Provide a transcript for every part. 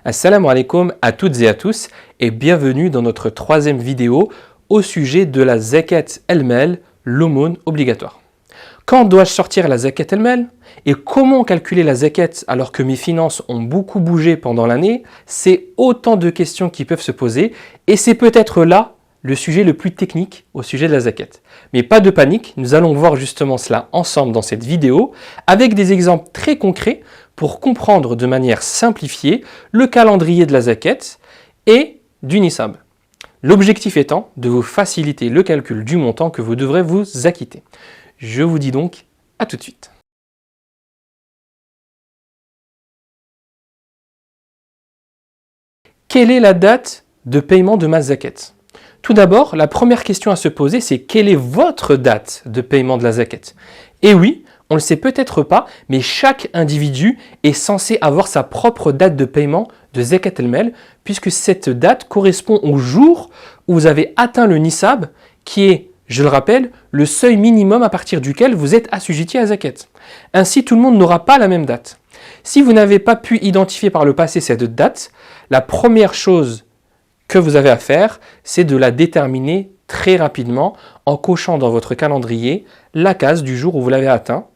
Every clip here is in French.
Assalamu alaikum à toutes et à tous et bienvenue dans notre troisième vidéo au sujet de la zakat el-mal, l'aumône obligatoire. Quand dois-je sortir la zakat el-mal et comment calculer la zakat alors que mes finances ont beaucoup bougé pendant l'année? C'est autant de questions qui peuvent se poser et c'est peut-être là le sujet le plus technique au sujet de la zakat. Mais pas de panique, nous allons voir justement cela ensemble dans cette vidéo avec des exemples très concrets pour comprendre de manière simplifiée le calendrier de la zakat et du nisab. L'objectif étant de vous faciliter le calcul du montant que vous devrez vous acquitter. Je vous dis donc à tout de suite. Quelle est la date de paiement de ma zakat? Tout d'abord, la première question à se poser, c'est quelle est votre date de paiement de la zakat? Et oui, on ne le sait peut-être pas, mais chaque individu est censé avoir sa propre date de paiement de zakat el-mal, puisque cette date correspond au jour où vous avez atteint le nisab, qui est, je le rappelle, le seuil minimum à partir duquel vous êtes assujetti à zakat. Ainsi, tout le monde n'aura pas la même date. Si vous n'avez pas pu identifier par le passé cette date, la première chose que vous avez à faire, c'est de la déterminer très rapidement en cochant dans votre calendrier la case du jour où vous l'avez atteint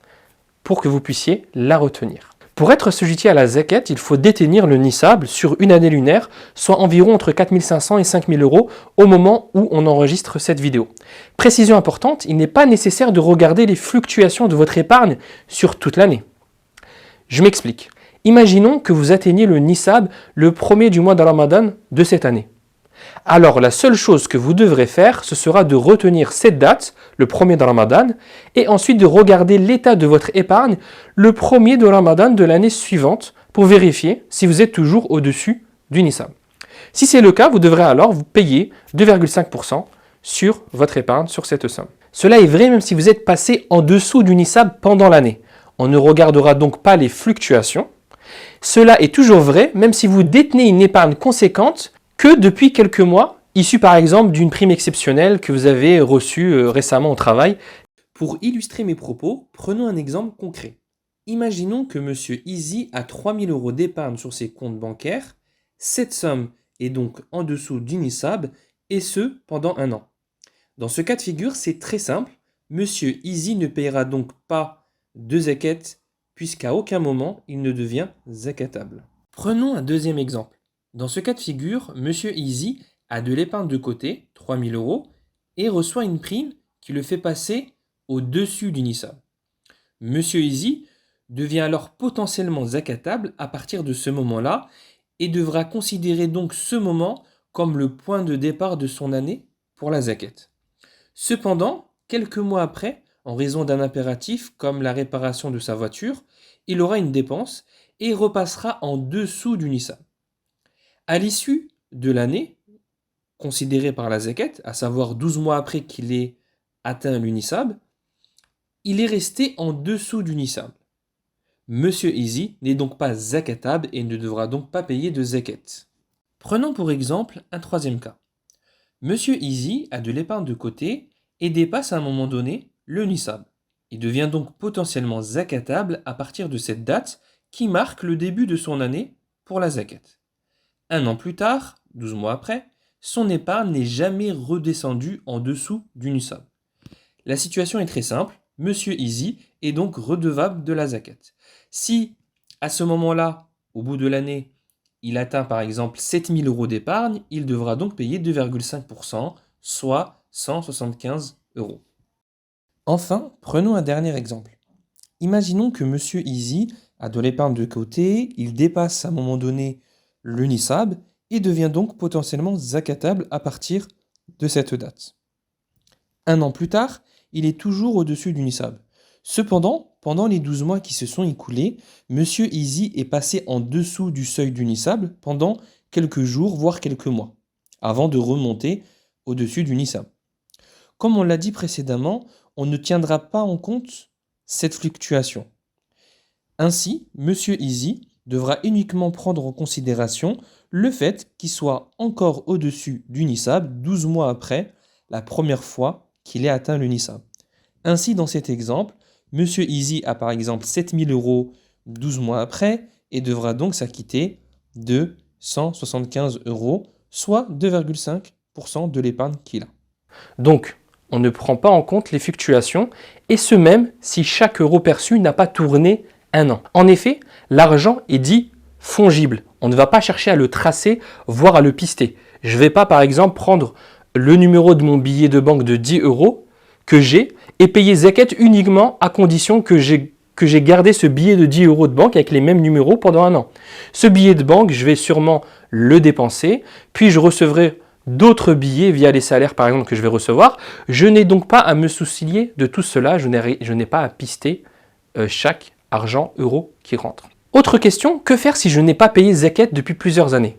pour que vous puissiez la retenir. Pour être assujetti à la zakat, il faut détenir le nisab sur une année lunaire, soit environ entre 4 500 et 5 000 euros au moment où on enregistre cette vidéo. Précision importante, il n'est pas nécessaire de regarder les fluctuations de votre épargne sur toute l'année. Je m'explique. Imaginons que vous atteigniez le nisab le premier du mois de Ramadan de cette année. Alors la seule chose que vous devrez faire, ce sera de retenir cette date, le premier de Ramadan, et ensuite de regarder l'état de votre épargne le premier de Ramadan de l'année suivante pour vérifier si vous êtes toujours au-dessus du nisab. Si c'est le cas, vous devrez alors vous payer 2,5% sur votre épargne, sur cette somme. Cela est vrai même si vous êtes passé en dessous du nisab pendant l'année. On ne regardera donc pas les fluctuations. Cela est toujours vrai même si vous détenez une épargne conséquente que depuis quelques mois, issue par exemple d'une prime exceptionnelle que vous avez reçue récemment au travail. Pour illustrer mes propos, prenons un exemple concret. Imaginons que M. Easy a 3 000 euros d'épargne sur ses comptes bancaires. Cette somme est donc en dessous du nisab, et ce, pendant un an. Dans ce cas de figure, c'est très simple. M. Easy ne payera donc pas de zakat, puisqu'à aucun moment il ne devient zakatable. Prenons un deuxième exemple. Dans ce cas de figure, M. Easy a de l'épargne de côté, 3 000 euros, et reçoit une prime qui le fait passer au-dessus du nisab. M. Easy devient alors potentiellement zakatable à partir de ce moment-là et devra considérer donc ce moment comme le point de départ de son année pour la zakat. Cependant, quelques mois après, en raison d'un impératif comme la réparation de sa voiture, il aura une dépense et repassera en dessous du nisab. À l'issue de l'année, considérée par la zakat, à savoir 12 mois après qu'il ait atteint le nisab, il est resté en dessous du nisab. Monsieur Easy n'est donc pas zakatable et ne devra donc pas payer de zakat. Prenons pour exemple un troisième cas. Monsieur Easy a de l'épargne de côté et dépasse à un moment donné le nisab. Il devient donc potentiellement zakatable à partir de cette date qui marque le début de son année pour la zakat. Un an plus tard, 12 mois après, son épargne n'est jamais redescendue en dessous du nisab. La situation est très simple, M. Easy est donc redevable de la zakat. Si, à ce moment-là, au bout de l'année, il atteint par exemple 7 000 euros d'épargne, il devra donc payer 2,5%, soit 175 euros. Enfin, prenons un dernier exemple. Imaginons que M. Easy a de l'épargne de côté, il dépasse à un moment donné le nisab et devient donc potentiellement zakatable à partir de cette date. Un an plus tard, il est toujours au-dessus du nisab. Cependant, pendant les 12 mois qui se sont écoulés, M. Easy est passé en dessous du seuil du nisab pendant quelques jours, voire quelques mois, avant de remonter au-dessus du nisab. Comme on l'a dit précédemment, on ne tiendra pas en compte cette fluctuation. Ainsi, M. Easy devra uniquement prendre en considération le fait qu'il soit encore au-dessus du nisab 12 mois après la première fois qu'il ait atteint le nisab. Ainsi, dans cet exemple, M. Easy a par exemple 7 000 euros 12 mois après et devra donc s'acquitter de 175 €, soit 2,5% de l'épargne qu'il a. Donc, on ne prend pas en compte les fluctuations, et ce même si chaque euro perçu n'a pas tourné un an. En effet, l'argent est dit fongible. On ne va pas chercher à le tracer, voire à le pister. Je ne vais pas, par exemple, prendre le numéro de mon billet de banque de 10 € que j'ai et payer zakat uniquement à condition que j'ai gardé ce billet de 10 € de banque avec les mêmes numéros pendant un an. Ce billet de banque, je vais sûrement le dépenser, puis je recevrai d'autres billets via les salaires par exemple que je vais recevoir. Je n'ai donc pas à me soucier de tout cela, je n'ai pas à pister chaque argent, euro qui rentre. Autre question, que faire si je n'ai pas payé zakat depuis plusieurs années?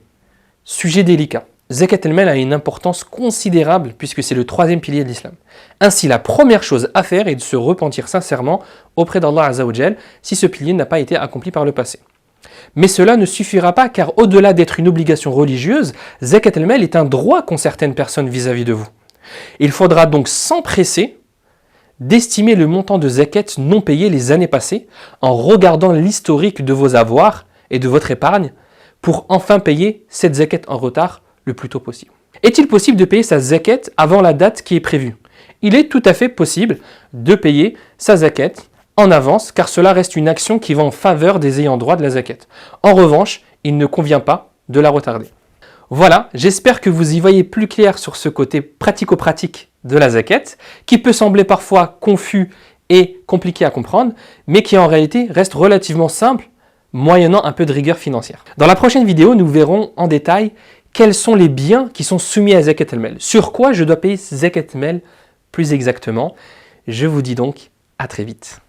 Sujet délicat. Zakat el-Mal a une importance considérable puisque c'est le troisième pilier de l'islam. Ainsi, la première chose à faire est de se repentir sincèrement auprès d'Allah Azza wa Jal si ce pilier n'a pas été accompli par le passé. Mais cela ne suffira pas car au-delà d'être une obligation religieuse, Zakat el-Mal est un droit qu'ont certaines personnes vis-à-vis de vous. Il faudra donc s'empresser d'estimer le montant de zakat non payé les années passées en regardant l'historique de vos avoirs et de votre épargne pour enfin payer cette zakat en retard le plus tôt possible. Est-il possible de payer sa zakat avant la date qui est prévue? Il est tout à fait possible de payer sa zakat en avance car cela reste une action qui va en faveur des ayants droit de la zakat. En revanche, il ne convient pas de la retarder. Voilà, j'espère que vous y voyez plus clair sur ce côté pratico-pratique de la zakat qui peut sembler parfois confus et compliqué à comprendre mais qui en réalité reste relativement simple moyennant un peu de rigueur financière. Dans la prochaine vidéo, nous verrons en détail quels sont les biens qui sont soumis à Zakat el-Mal. Sur quoi je dois payer Zakat el-Mal plus exactement. Je vous dis donc à très vite.